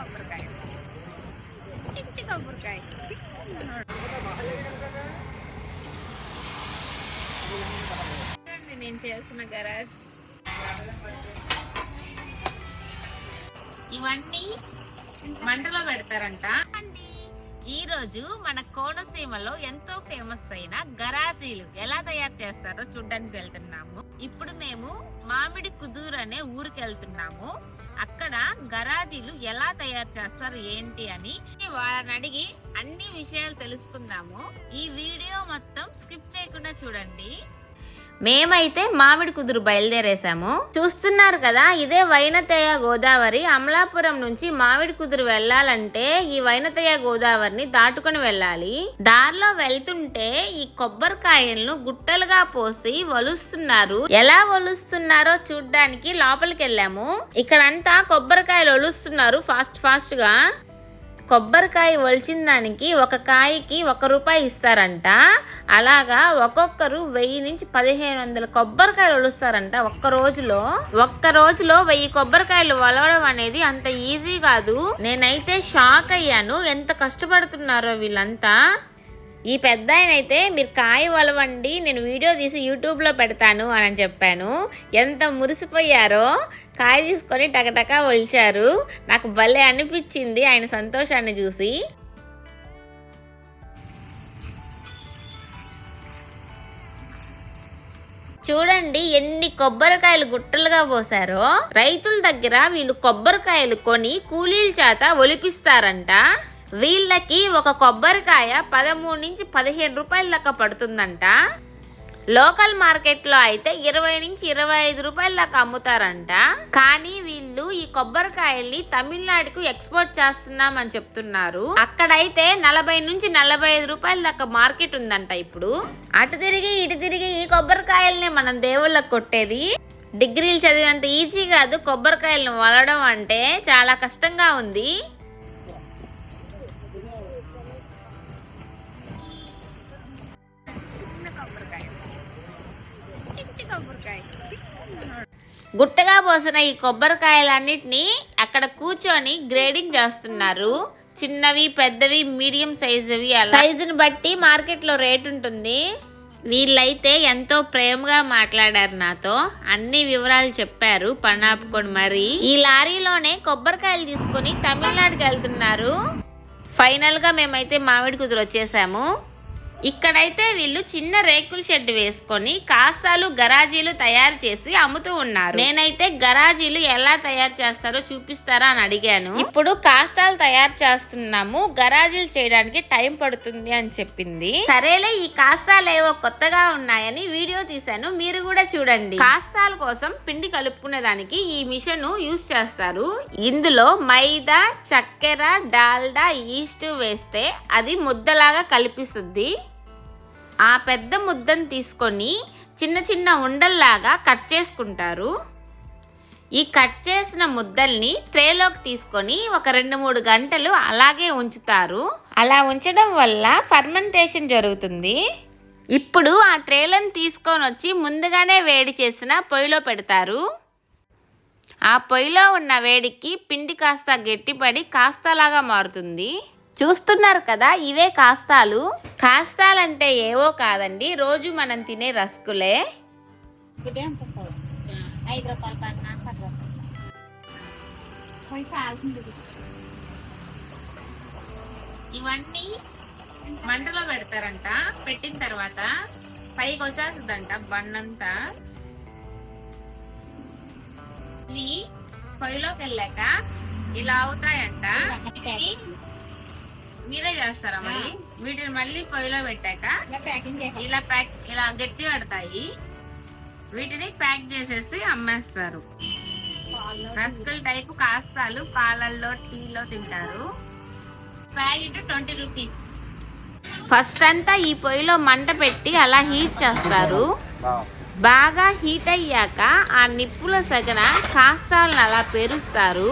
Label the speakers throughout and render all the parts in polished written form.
Speaker 1: కొబ్బరికాయ చిట్టి కొబ్బరికాయ. నేను చేసిన గరాజ్ ఇవన్నీ మంటలో పెడతారంట. ఈ రోజు మన కోనసీమలో ఎంతో ఫేమస్ అయిన గరాజీలు ఎలా తయారు చేస్తారో చూడ్డానికి వెళ్తున్నాము. ఇప్పుడు మేము మామిడి కుదూరు అనే ఊరికి వెళ్తున్నాము. అక్కడ గరాజీలు ఎలా తయారు చేస్తారు ఏంటి అని వాళ్ళని అడిగి అన్ని విషయాలు తెలుసుకుందాము. ఈ వీడియో మొత్తం స్కిప్ చేయకుండా చూడండి. మేమైతే మామిడి కుదురు బయలుదేరేసాము. చూస్తున్నారు కదా, ఇదే వైనతేయ గోదావరి. అమలాపురం నుంచి మామిడి కుదురు వెళ్ళాలంటే ఈ వైనతేయ గోదావరిని దాటుకొని వెళ్ళాలి. దారిలో వెళ్తుంటే ఈ కొబ్బరికాయలను గుట్టలుగా పోసి వలుస్తున్నారు. ఎలా వలుస్తున్నారో చూడ్డానికి లోపలికి వెళ్ళాము. ఇక్కడంతా కొబ్బరికాయలు వలుస్తున్నారు ఫాస్ట్ గా. కొబ్బరికాయ ఒలిచిన దానికి ఒక కాయకి ₹1 ఇస్తారంట. అలాగా ఒక్కొక్కరు 1000 నుంచి 1500 కొబ్బరికాయలు ఒలుస్తారంట ఒక్క రోజులో. 1000 కొబ్బరికాయలు ఒలవడం అనేది అంత ఈజీ కాదు. నేనైతే షాక్ అయ్యాను, ఎంత కష్టపడుతున్నారో వీళ్ళంతా. ఈ పెద్ద ఆయన అయితే మీరు కాయ ఒలవండి, నేను వీడియో తీసి యూట్యూబ్లో పెడతాను అని చెప్పాను. ఎంత మురిసిపోయారో. కాయ తీసుకొని టకటకా ఒలిచారు. నాకు భలే అనిపించింది ఆయన సంతోషాన్ని చూసి. చూడండి ఎన్ని కొబ్బరికాయలు గుట్టలుగా పోసారో. రైతుల దగ్గర వీళ్ళు కొబ్బరికాయలు కొని కూలీల చేత ఒలిపిస్తారంట. వీళ్ళకి ఒక కొబ్బరికాయ 13 నుంచి 15 రూపాయల దాకా పడుతుందంట. లోకల్ మార్కెట్లో అయితే 20 నుంచి 25 రూపాయల దాకా అమ్ముతారంట. కానీ వీళ్ళు ఈ కొబ్బరికాయల్ని తమిళనాడుకు ఎక్స్పోర్ట్ చేస్తున్నామని చెప్తున్నారు. అక్కడైతే 40 నుంచి 45 రూపాయల దాకా మార్కెట్ ఉందంట. ఇప్పుడు అటు తిరిగి ఇటు తిరిగి ఈ కొబ్బరికాయల్ని మనం దేవుళ్ళకు కొట్టేది. డిగ్రీలు చదివినంత ఈజీ కాదు కొబ్బరికాయలను వలడం అంటే, చాలా కష్టంగా ఉంది. గుట్టగా పోసిన ఈ కొబ్బరికాయలన్నిటినీ అక్కడ కూర్చొని గ్రేడింగ్ చేస్తున్నారు. చిన్నవి, పెద్దవి, మీడియం సైజువి. సైజుని బట్టి మార్కెట్లో రేట్ ఉంటుంది. వీళ్ళైతే ఎంతో ప్రేమగా మాట్లాడారు నాతో. అన్ని వివరాలు చెప్పారు పనాపుకొని మరి. ఈ లారీలోనే కొబ్బరికాయలు తీసుకొని తమిళనాడుకి వెళ్తున్నారు. ఫైనల్గా మేమైతే మామిడి కుదురు వచ్చేసాము. ఇక్కడైతే వీళ్ళు చిన్న రేకుల షెడ్ వేసుకొని కాస్తాలు గరాజీలు తయారు చేసి అమ్ముతూ ఉన్నారు. నేనైతే గరాజీలు ఎలా తయారు చేస్తారో చూపిస్తారా అని అడిగాను. ఇప్పుడు కాస్తాలు తయారు చేస్తున్నాము, గరాజీలు చేయడానికి టైం పడుతుంది అని చెప్పింది. సరేలే, ఈ కాస్తాలు ఏవో కొత్తగా ఉన్నాయని వీడియో తీశాను, మీరు కూడా చూడండి. కాస్తాల కోసం పిండి కలుపుకునే దానికి ఈ మిషన్ యూస్ చేస్తారు. ఇందులో మైదా, చక్కెర, డాల్డా, ఈస్ట్ వేస్తే అది ముద్దలాగా కలిపిస్తుంది. ఆ పెద్ద ముద్దను తీసుకొని చిన్న చిన్న ఉండల్లాగా కట్ చేసుకుంటారు. ఈ కట్ చేసిన ముద్దల్ని ట్రేలోకి తీసుకొని ఒక 2-3 గంటలు అలాగే ఉంచుతారు. అలా ఉంచడం వల్ల ఫర్మెంటేషన్ జరుగుతుంది. ఇప్పుడు ఆ ట్రేలను తీసుకొని వచ్చి ముందుగానే వేడి చేసిన పొయ్యిలో పెడతారు. ఆ పొయ్యిలో ఉన్న వేడికి పిండి కాస్త గట్టిపడి కాస్తాలాగా మారుతుంది. చూస్తున్నారు కదా, ఇవే కాస్తాలు. కాస్తాలంటే ఏవో కాదండి, రోజు మనం తినే రస్కులే. ఇవన్నీ మంటలో పెడతారంట. పెట్టిన తర్వాత పైకి వచ్చేస్తుందంట బండంతా. ఇవి పొయ్యిలోకి వెళ్ళాక ఇలా అవుతాయంట. మీరే చేస్తారా మళ్ళీ? వీటిని మళ్ళీ పొయ్యిలో పెట్టాక ఇలా గట్టి పడతాయి. వీటిని ప్యాక్ చేసేసి అమ్మేస్తారు. రస్కుల్ టైపు కాస్తాలు పాలల్లో, టీలో తింటారు. Packet 20 rupees. ఫస్ట్ అంతా ఈ పొయ్యిలో మంట పెట్టి అలా హీట్ చేస్తారు. బాగా హీట్ అయ్యాక ఆ నిప్పుల సగన కాస్తాలను అలా పేరుస్తారు.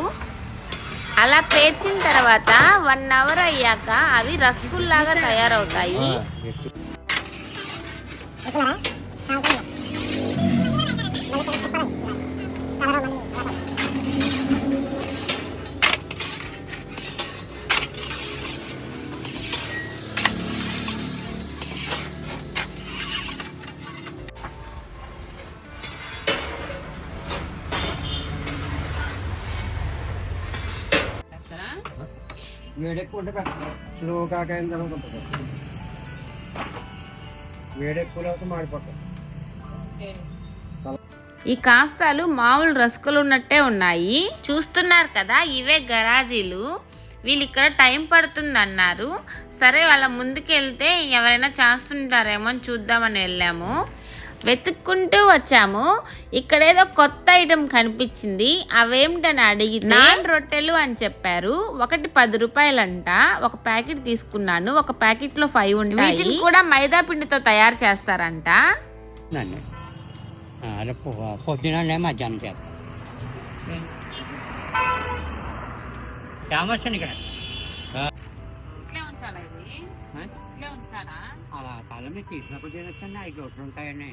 Speaker 1: అలా పేర్చిన తర్వాత 1 అవర్ అయ్యాక అవి రసగుల్లాగా తయారవుతాయి.
Speaker 2: వేడెక్కువ స్లో కాకైన తర్వాత ఉంటుంది. వేడెక్కువ మాడిపోతాయి.
Speaker 1: ఈ కాస్తాలు మామూలు రస్కులు ఉన్నట్టే ఉన్నాయి. చూస్తున్నారు కదా, ఇవే గరాజీలు. వీళ్ళు ఇక్కడ టైం పడుతుంది అన్నారు. సరే వాళ్ళ ముందుకెళ్తే ఎవరైనా చేస్తుంటారేమో అని చూద్దామని వెళ్ళాము. వెతుక్కుంటూ వచ్చాము. ఇక్కడ ఏదో కొత్త ఐటెం కనిపించింది. అవేమిటని అడిగితే నాన్ రొట్టెలు అని చెప్పారు. ఒకటి 10 రూపాయలంట. ఒక ప్యాకెట్ తీసుకున్నాను. ఒక ప్యాకెట్ లో 5 ఉంటాయి. వీటిని కూడా మైదా పిండితో తయారు చేస్తారంట.
Speaker 2: పొద్దున మధ్యాహ్నం చేస్తాం. అలా కాలం తీసినప్పుడు తినొచ్చండి. 5 రొట్టెలు ఉంటాయని.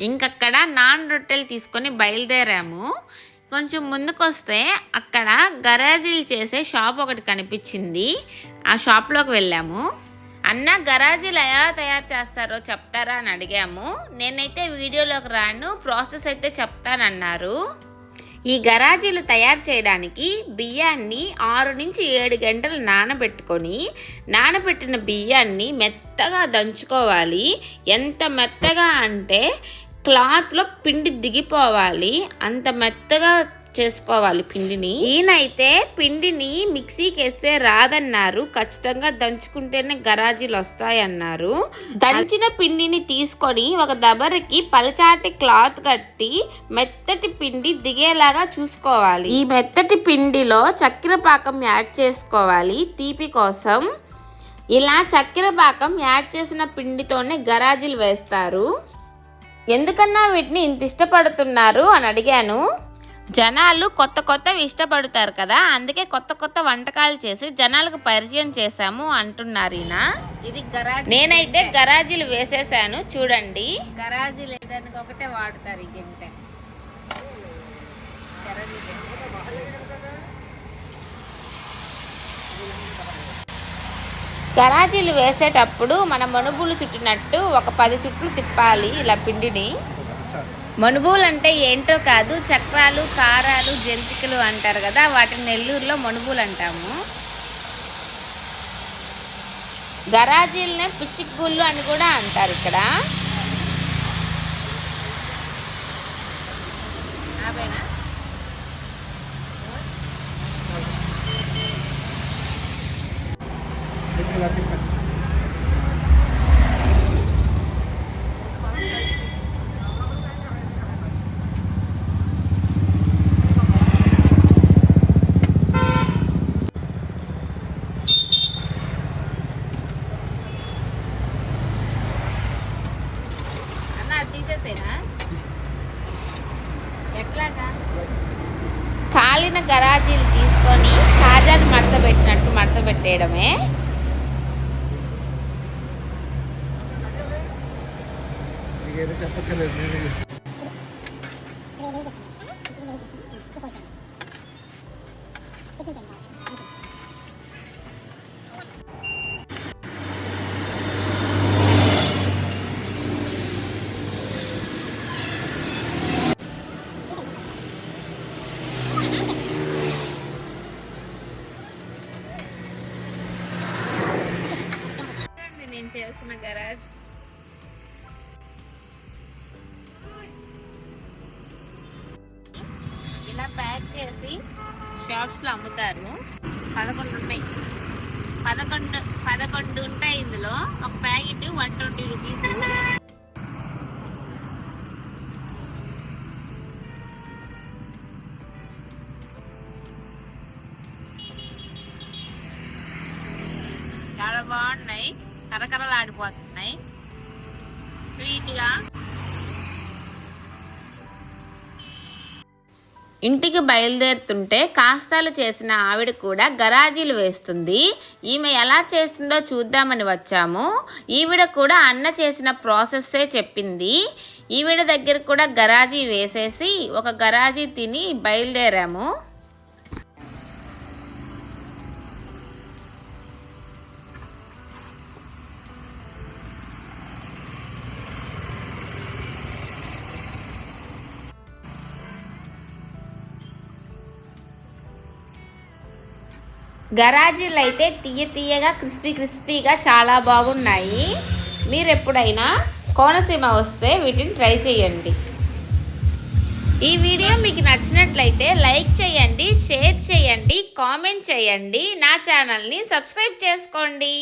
Speaker 1: ఇంకక్కడ నాన్ రొట్టెలు తీసుకొని బయలుదేరాము. కొంచెం ముందుకొస్తే అక్కడ గరాజీలు చేసే షాప్ ఒకటి కనిపించింది. ఆ షాప్లోకి వెళ్ళాము. అన్న గరాజీలు ఎలా తయారు చేస్తారో చెప్తారా అని అడిగాము. నేనైతే వీడియోలోకి రాను, ప్రాసెస్ అయితే చెప్తానన్నారు. ఈ గరాజీలు తయారు చేయడానికి బియ్యాన్ని 6 నుంచి 7 గంటలు నానబెట్టిన బియ్యాన్ని మెత్తగా దంచుకోవాలి. ఎంత మెత్తగా అంటే క్లాత్లో పిండి దిగిపోవాలి, అంత మెత్తగా చేసుకోవాలి పిండిని. ఈయనైతే పిండిని మిక్సీకి వేస్తే రాదన్నారు. ఖచ్చితంగా దంచుకుంటేనే గరాజీలు వస్తాయన్నారు. దంచిన పిండిని తీసుకొని ఒక దబరికి పలచాటి క్లాత్ కట్టి మెత్తటి పిండి దిగేలాగా చూసుకోవాలి. ఈ మెత్తటి పిండిలో చక్కెర పాకం యాడ్ చేసుకోవాలి తీపి కోసం. ఇలా చక్కెర పాకం యాడ్ చేసిన పిండితోనే గరాజీలు వేస్తారు. ఎందుకన్నా వీటిని ఇంత ఇష్టపడుతున్నారు అని అడిగాను. జనాలు కొత్తవి ఇష్టపడతారు కదా, అందుకే కొత్త వంటకాలు చేసి జనాలకు పరిచయం చేశాము అంటున్నారు ఈయన. ఇది గరాజీ. నేనైతే గరాజీలు వేసేసాను చూడండి. గరాజీలు వేయడానికి ఒకటే వాడతారు ఈ గంటె. గరాజీలు వేసేటప్పుడు మన మనుబులు చుట్టినట్టు ఒక 10 చుట్లు తిప్పాలి ఇలా పిండిని. మనుబులు అంటే ఏంటో కాదు, చక్రాలు, కారాలు, జంతికలు అంటారు కదా, వాటిని నెల్లూరులో మనుబులు అంటాము. గరాజీలనే పిచ్చిగుళ్ళు అని కూడా అంటారు ఇక్కడ. కాలిన గరాజీలు తీసుకొని కాజాని మడత పెట్టేయడమే. నేను చేసిన గరాజ్ ఇలా ప్యాక్ చేసి షాప్స్లో అమ్ముతారు. 11 ఉంటాయి. 11 ఉంటాయి ఇందులో. ఒక ప్యాకెట్ 120 రూపీస్. చాలా బాగున్నాయి, కరకరలాడిపోతున్నాయి స్వీట్గా. ఇంటికి బయలుదేరుతుంటే కాస్తాలు చేసిన ఆవిడ కూడా గరాజీలు వేస్తుంది. ఈమె ఎలా చేస్తుందో చూద్దామని వచ్చాము. ఈవిడ కూడా అన్న చేసిన ప్రాసెస్సే చెప్పింది. ఈవిడ దగ్గర కూడా గరాజీ వేసేసి ఒక గరాజీ తిని బయలుదేరాము. గరాజీలు అయితే తీయగా క్రిస్పీగా చాలా బాగున్నాయి. మీరు ఎప్పుడైనా కోనసీమ వస్తే వీటిని ట్రై చేయండి. ఈ వీడియో మీకు నచ్చినట్లయితే లైక్ చేయండి, షేర్ చేయండి, కామెంట్ చేయండి. నా ఛానల్ని సబ్స్క్రైబ్ చేసుకోండి.